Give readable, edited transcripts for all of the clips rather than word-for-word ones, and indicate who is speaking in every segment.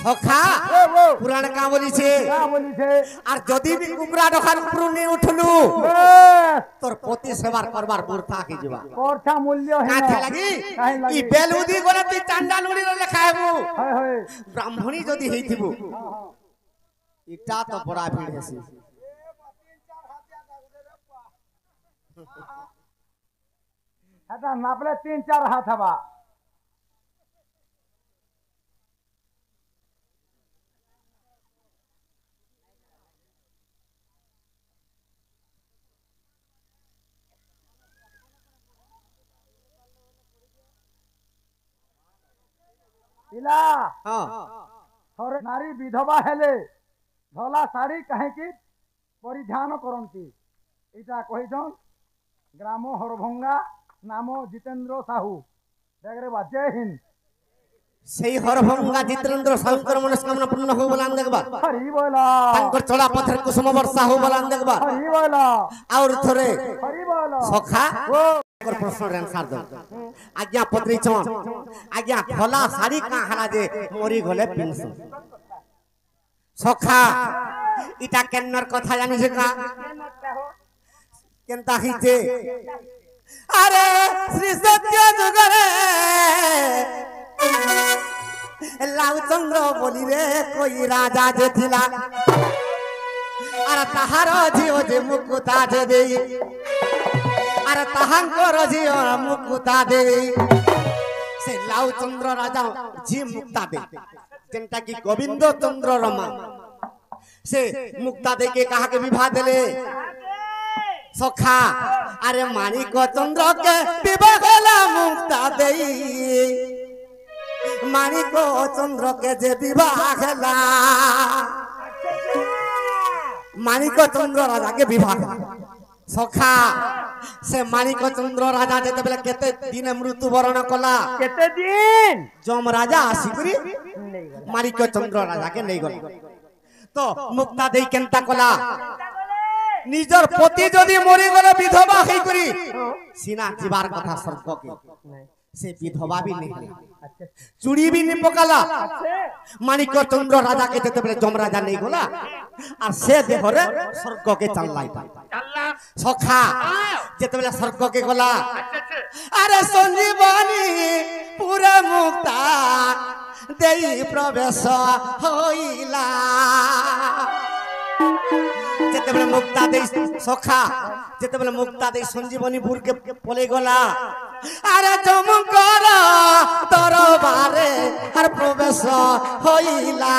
Speaker 1: সখা পুরাণ কা বলিছে আর যদি বি কুকুরা ডখার উপর নি উঠলু তোর পতি সেবার করবার বূর্থা কি যাবা
Speaker 2: করছা মূল্য হে
Speaker 1: কাঠে লাগি ই বেলুদি গলে তুই চান্ডাল উড়ি লেখা হেবু
Speaker 2: হয় হয়
Speaker 1: ব্রাহ্মণী যদি হেইতিবু ইটা তো বড়া ভিড় হেসি
Speaker 2: এটা নাপলে 3-4 হাত হবা ইলা থরে নারী বিধবা হেলে ধলা শাড়ি কাহেকি পরিধান করନ୍ତି এটা কহিছন গ্রাম হরভঙ্গা নাম জিতেন্দ্র সাহু দেখরে বা জয় হিন্দ
Speaker 1: সেই হরভঙ্গা জিতেন্দ্র সাহুর মনস্কামনা পূর্ণ হো বলান দেখবা
Speaker 2: হরি বলা
Speaker 1: তাঙ্কর চলা পথের কুসুম বর্ষা হো বলান দেখবা
Speaker 2: হরি বলা
Speaker 1: আর থরে
Speaker 2: হরি বলা
Speaker 1: সখা প্রশ্নের আনসার দাও আজ্ঞা পত্রী চন আজ্ঞা খোলা শাড়ি কা হালা যে মরি গলে পিনস সখা ইটা কেন্নর কথা জানিস কা কেনতা হিতে আরে শ্রী সত্য যুগরে লাউচন্দ্র বলি রে কই রাজা যে থিলা আর তাহার ঝিও যে মুকুতা যে দেই আর তাহাঙ্কর ঝিও মুকুতা দেই সে লাউচন্দ্র রাজা ঝি মুক্তা দে যেটা কি গোবিন্দ চন্দ্র রমা সে মুক্তা দেকে কাহাকে বিবাহ দেলে সখা আরে মানিক চন্দ্রকে বিবাহ হলা মুক্তা দেই মানিক চন্দ্রকে যে বিবাহ হলা মানিক চন্দ্র রাজাকে বিবাহ সখা সে মানিক চন্দ্র রাজা যেতে বেলে কেতে দিনে মৃত্যুবরণ কলা
Speaker 2: কেতে দিন
Speaker 1: যম রাজা আসিকরি মানিক চন্দ্র রাজাকে নেই গলা তো মুক্তা দেই কেনতা কলা নিজর পতি যদি মরি গলে বিধবা হই করি সিনা জীবার কথা স্বর্গকে সে বিধবা বি নেই চুড়ি বি নি পকালা মানিক চন্দ্র রাজাকে যেতে বেলে যম রাজা নেই গলা আর সে দেহরে স্বর্গকে চাল্লাই সখা যেতে বেলে স্বর্গকে গলা আরে সঞ্জীবনী পুরা মুক্তা দেই প্রবেশ হইলা যেতেবেলে মুক্তা দেই সখা যেতেবেলে মুক্তা দেই সঞ্জীবনীপুরকে পলে গলা আরে চমকর দরবারে আর প্রবেশ হইলা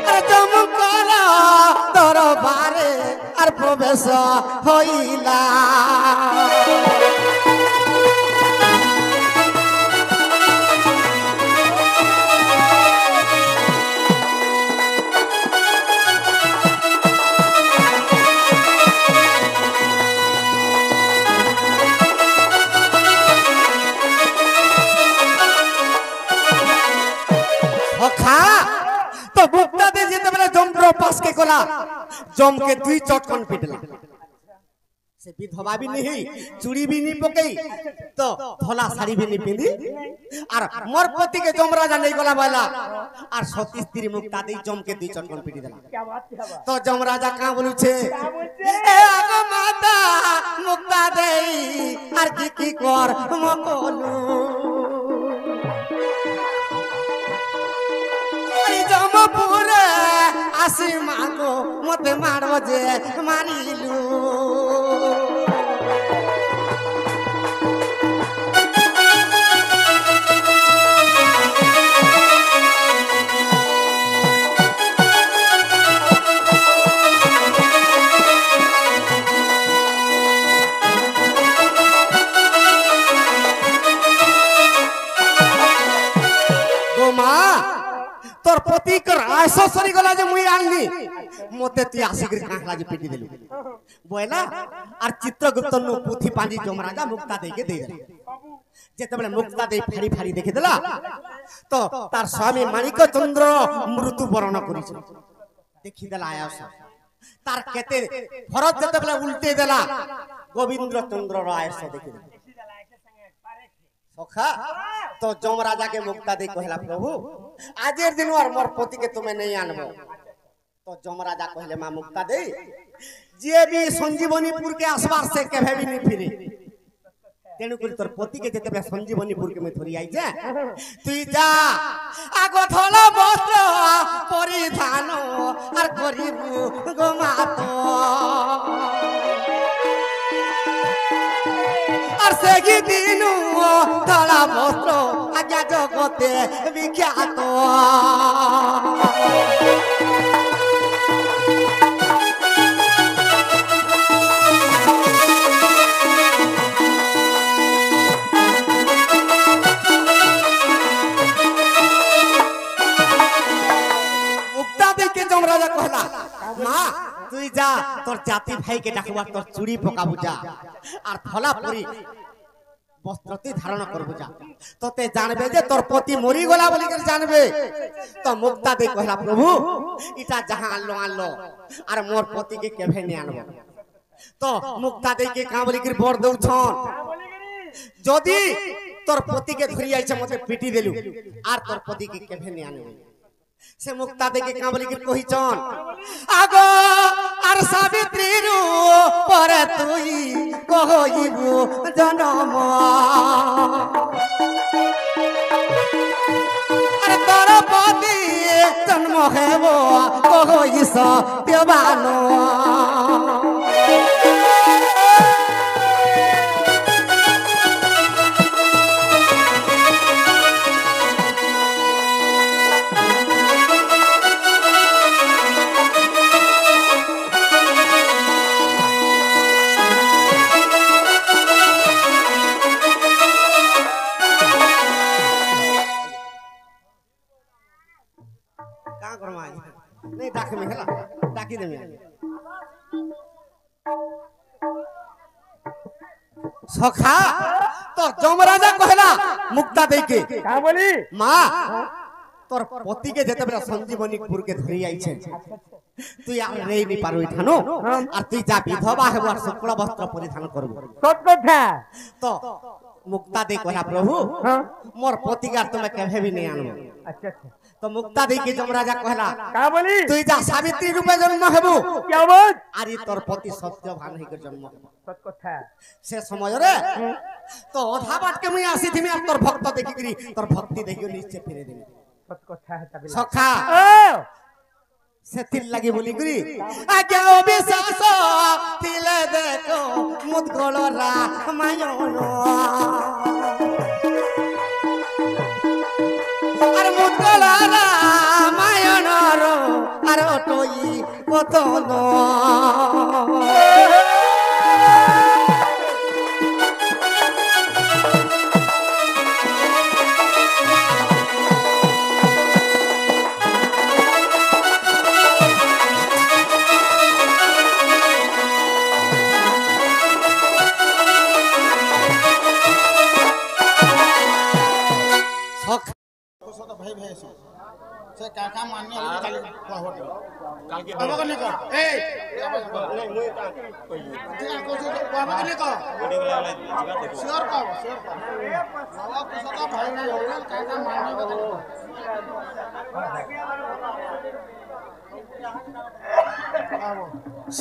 Speaker 1: আরে চমকর দরবারে আর প্রবেশ হইলা मुक्ता दे जेते बेले जमरो पास के कोला जम के दुई चटकन पिटला से विधवा भी नहीं चूड़ी भी नहीं पकई तो धोला साड़ी भी नहीं पिंदी और मोर पति के जम राजा नहीं गला वाला और सती स्त्री मुक्ता दे जम के दुई चटकन पिटी देला
Speaker 2: क्या बात है
Speaker 1: तो जम राजा का बोलू छे ए आगो माता मुक्ता दे और की कर मकोलू जमपुरे आसी मांगो मते मारो जे मारिलू तोर पति कर आयसो सरी गला जे मुई आनली मते ती आसिक कांखला जे पिटी देलु बोला और चित्रगुप्त नु पुथी पांजी जमराजा मुक्ता दे के दे जेते बेले मुक्ता दे फाड़ी फाड़ी देखे देला तो तार स्वामी मानिक चंद्र मृत्यु वरण करिछ देखि देला आयस तार केते फरज जेते बेले उल्टे देला गोविंद चंद्र रो आयस देखि सखा तो जम राजा के मुक्ता दे कहला प्रभु आजेर दिन और मोर पति के तुम्हें नहीं आनबो तो जम राजा कहले मां मुक्ता दे जे भी संजीवनीपुर के आसपास से केभे भी नहीं फिरे तेणु कर तोर पति के जेते संजीवनीपुर के में थोड़ी आई जे तुई जा आगो थला वस्त्र परिधान और करिबु गोमातो और सेगी दिनु थला वस्त्र आज्ञा जगते विख्यात मां तुई जा तोर जाति भाई के डाकवा तोर चूड़ी पकाबू जा और थला परी वस्त्रति धारण करबू जा तोते जानबे जे तोर पति मरी गला बोली कर जानबे तो मुक्ता दे कहला प्रभु इटा जहां आलो आलो और मोर पति के केभे ने आनबो तो मुक्ता दे के का बोली कर बर दउ छन जदी तोर पति के धरि आइछ मते पिटी देलु और तोर पति के केभे ने आनबो से मुक्ता दे के का बोली कर कहि छन आगो आर सावित्री रु पर तुई कहइबु जनम अरे तोर पति जन्म हेबो कहइ सत्यवानो नहीं डाक में हला डाकी दे में सखा तो जमराजा कहला मुक्ता दे के
Speaker 2: का बोली
Speaker 1: मां तोर पति के जेते बेला संजीवनीपुर के धरि आई छे तू यार रे नहीं पारो इठानो और तू जा विधवा हेबो और शुक्ल वस्त्र परिधान करबो
Speaker 2: सत कथा
Speaker 1: तो मुक्ता दे कहला प्रभु मोर पति का तुम केभे भी नहीं आनबो
Speaker 2: अच्छा अच्छा
Speaker 1: तो मुक्ता दे के जमराजा कहला
Speaker 2: का बोली
Speaker 1: तू जा सावित्री रूपे जन्म हेबो
Speaker 2: क्या बात
Speaker 1: आरी तोर पति सत्यवान हे के जन्म हेबो
Speaker 2: सत कथा
Speaker 1: से समय रे तो अधा बाट के मुई आसी थिमी तोर भक्त देखि करी तोर भक्ति देखियो निश्चय फिरे देनी
Speaker 2: सत कथा है तबला
Speaker 1: सखा
Speaker 2: ओ
Speaker 1: सेतिल लागि बोली करी आज्ञा विश्वास तिले देखो मुदगल रामायण আর মুদগল রামায়ণ रो আর টই কতন
Speaker 3: भाई भाई से काका मानने वाले काली कहवट काल के बाबा कने को ए नहीं मुई का कोई को बाबा कने को बड़ी वाला जगह देखो श्योर का बाबा को सदा भाई भाई होगा काका मानने को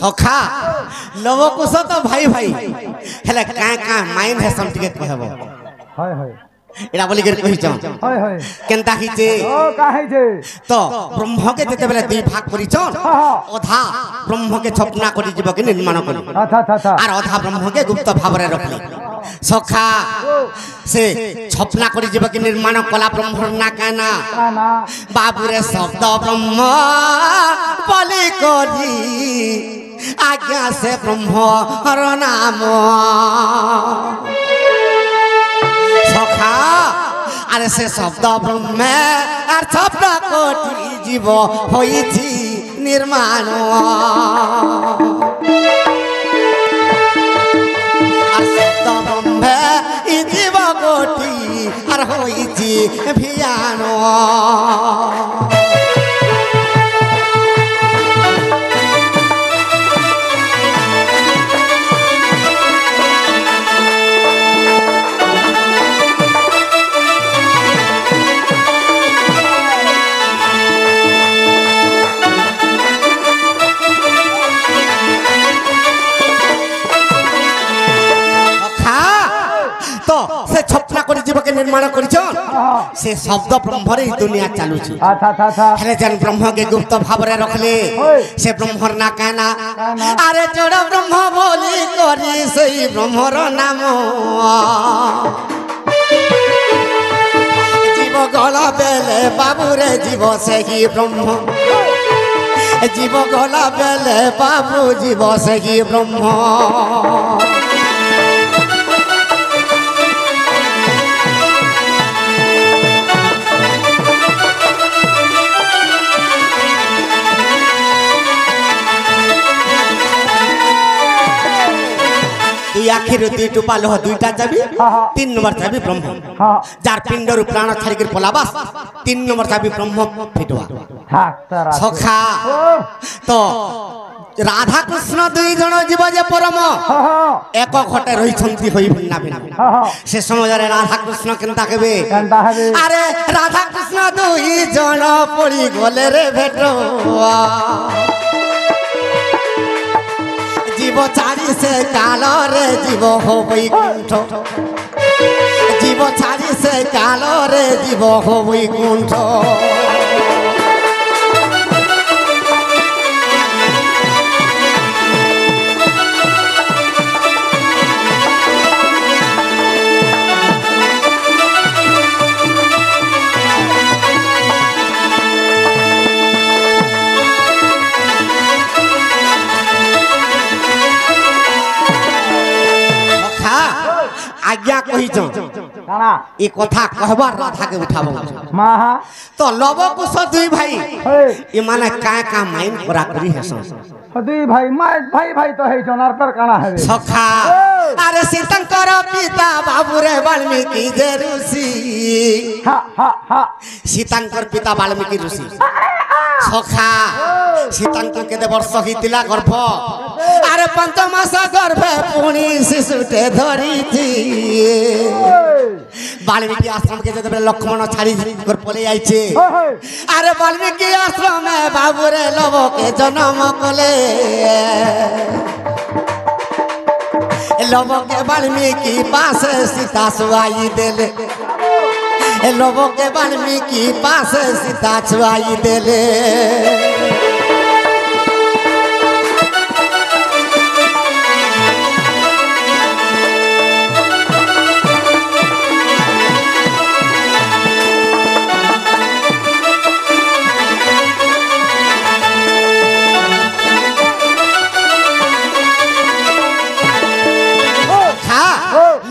Speaker 1: सखा लव कुछ तो भाई भाई हेले का माइंड है सम टिके कहबो
Speaker 2: हाय हाय
Speaker 1: एडा बोली कर कहि छन
Speaker 2: हाय हाय
Speaker 1: केनता हिचे
Speaker 2: ओ काहे जे
Speaker 1: तो ब्रह्म के जेते बेले दुई भाग करि छन अधा ब्रह्म के छपना करि जीव के निर्माण करि
Speaker 2: अच्छा अच्छा
Speaker 1: आर अधा ब्रह्म के गुप्त भाव रे रखली सखा से छपना करि जीव के निर्माण कला ब्रह्म ना काना
Speaker 2: ना
Speaker 1: बाबू रे शब्द ब्रह्म बोली करी आज्ञा से ब्रह्म हर नाम सखा आरे से शब्द ब्रह्म आर छप्र कोटि जीव होइछि निर्माण आर शब्द ब्रह्म इ जीव कोटि आर होइछि भियान के निर्माण करिछन से शब्द ब्रह्म रे दुनिया चालुछि
Speaker 2: अच्छा अच्छा अच्छा
Speaker 1: हेले जन ब्रह्म के गुप्त भाव रे रखले से ब्रह्मर ना कहना अरे जोड़ ब्रह्म बोली करी सही ब्रह्मर नाम जीव गला बेले बाबू रे जीव से ही ब्रह्म जीव गला बेले बाबू जीव से ही ब्रह्म आखिर दुई टुपा लोह दुईटा चाबी 3 नंबर चाबी ब्रह्म जार पिंडर प्राण छाड़ी पलाबा 3 नंबर चाबी ब्रह्म फिटवा सखा तो राधा कृष्ण दुई जन जीव जे परम एक घटे रही होई भिन्ना भिन्ना से समय राधा कृष्ण केनता केबे अरे राधा कृष्ण दुई जन पड़ी गले रे भेटवा जीव छाड़ी से काल रे जीव हो वैकुंठ जीव छाड़ी से काल रे जीव हो वैकुंठ आज्ञा कही ए कथा कहबार राधा के उठाबो तो लव कुश दुई भाई ए माने का माइन करा करी हेसन
Speaker 2: दुई भाई भाई भाई तो है जोनार पर काना है
Speaker 1: सखा अरे सीतंकर पिता बाबू रे वाल्मीकि जे ऋषि सीतंकर पिता वाल्मीकि ऋषि सखा सीतंकर केते वर्ष हितिला गर्भ अरे 5 मास गर्भे पुणी शिशुटे धरी थी वाल्मीकि आश्रम के जब लक्ष्मण छाड़ी कर पले आइछे अरे वाल्मीकि आश्रम में बाबू रे लव के जन्म कले लव के वाल्मीकि पास सीता सुआई देले लव के वाल्मीकि पास सीता सुआई देले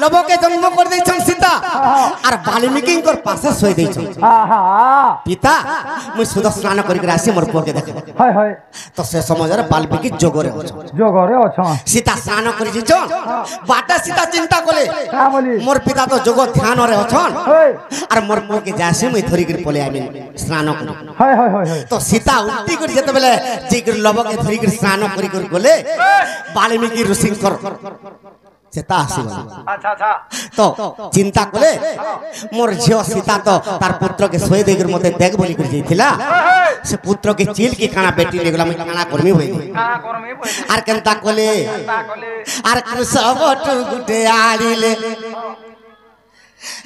Speaker 1: लव के जन्म कर दे सीता और वाल्मीकि पासे सोई दे पिता मुझ सुध स्नान करके मोर पुआ के देख तो से समय वाल्मीकि जोगरे सीता स्नान कर बाटा सीता चिंता कले मोर पिता तो जोग ध्यान रे अछन और मोर पुआ के जासे मुई धरी कर पले आमी स्नान कर तो सीता उल्टी कर जते बेले जे कर लव के धरी कर स्नान कर गले वाल्मीकि ऋषि सीता
Speaker 2: अच्छा अच्छा
Speaker 1: तो चिंता कले मोर झियो सीता तो तार पुत्र के सोई देकर मते देख बोली कर जाइथिला से पुत्र के चील की काना बेटी ले गला मैं काना करमी होई आर केनता कले आर सब गुटे आड़ीले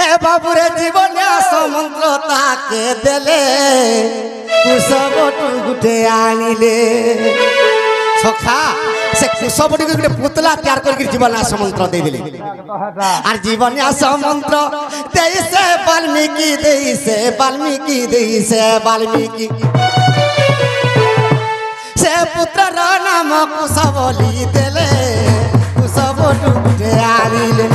Speaker 1: ए बाबू रे जीवन समंत्र ताके देले तू सब गुटे आड़ीले सखा से कुशबटी के पुतला तैयार करके जीवन मंत्र दे दिले और जीवन मंत्र देई से वाल्मीकि देई से वाल्मीकि देई से वाल्मीकि से पुत्र नाम कुशबली देले कुशबटी आरिले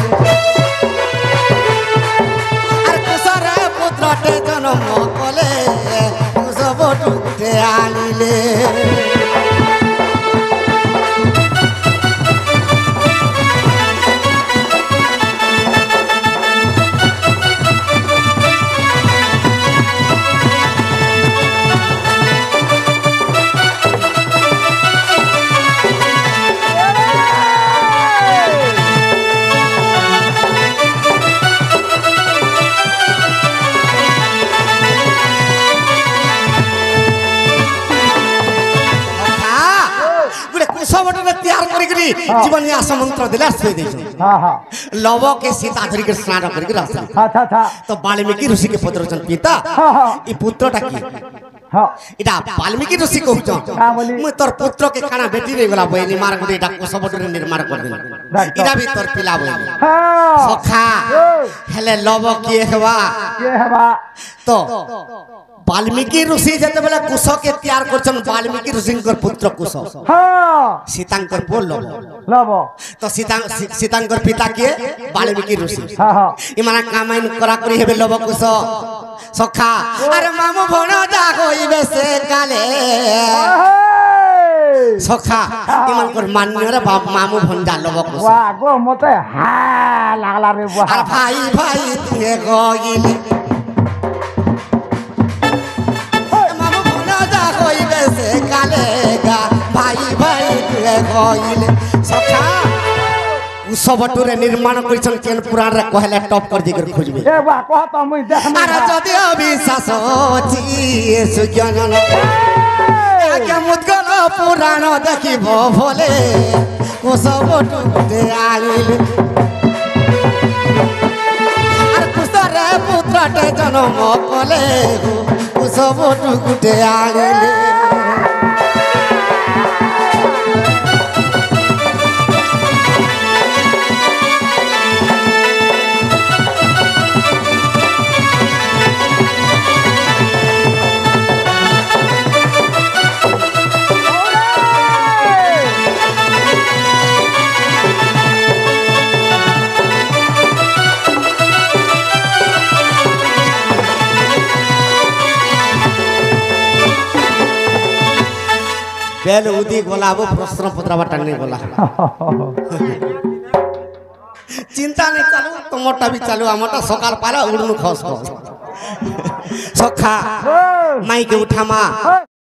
Speaker 1: और कुशर पुत्र टे जन्म कले कुशबटी आरिले जीवन मंत्र दिला सोई दे লবকে সীতা ধরিকে স্নান করিকি রাখছেন
Speaker 2: আচ্ছা আচ্ছা
Speaker 1: তো বাল্মীকি ঋষিকে পত্রছেন পিতা
Speaker 2: হ্যাঁ হ্যাঁ
Speaker 1: এই পুত্রটা কি
Speaker 2: হ্যাঁ
Speaker 1: এটা বাল্মীকি ঋষি কହୁଛ
Speaker 2: হ্যাঁ বলি
Speaker 1: মুই তোর পুত্রকে কানা বেটি রে গলা বই নির্মাণ করে এটা কোসবটরে নির্মাণ করে দিন এটা भी তোর পিলা বই
Speaker 2: হ্যাঁ
Speaker 1: সখা হেলে লব কি হেবা
Speaker 2: কে হেবা
Speaker 1: তো বাল্মীকি ঋষি যেতেবেলে কুশকে তৈয়ার করছেন বাল্মীকি ঋষিঙ্কর পুত্র কুশ
Speaker 2: হ্যাঁ
Speaker 1: সীতাঙ্কর পুଅ লব
Speaker 2: লব
Speaker 1: তো সীতাঙ্কর পিতা কিଏ বাল্মীকি ঋষি
Speaker 2: হ্যাঁ হ্যাঁ
Speaker 1: ইমানে কামাইন করা করি হেবে লব কুশ সখা আরে মামু ভণজা কইবে সে কালে সখা ইমানকর মান্যরে বাপ মামু ভণজা লব কুশ
Speaker 2: ওয়া গো মতে হা লাগলা রে বুয়া
Speaker 1: আর ভাই ভাই তুই গইলি মামু ভণজা কইবে সে কালে গা ভাই ভাই তুই গইলি সখা উৎসবটুরে নির্মাণ করেছেন কেন পুরাণরে কহলে টপ করে দিকে খুঁজবে
Speaker 2: এ বুয়া কহ তো মুই দেখম
Speaker 1: আর যদি অবিশ্বাস অছি সুজ্ঞান আগে মুদগল পুরাণ দেখিব ভলে উৎসবটুরে আইলে আর কুশরে পুত্রটে জন্ম কলে উৎসবটুকুটে আইলে বেল উদি গোলাবো প্রশ্ন পত্রাবা টানি গোলা চিন্তা নেই চালু তোমারটা বি চালু আমারটা সকাল পারা উড়নু খস খস সখা মাইকে উঠামা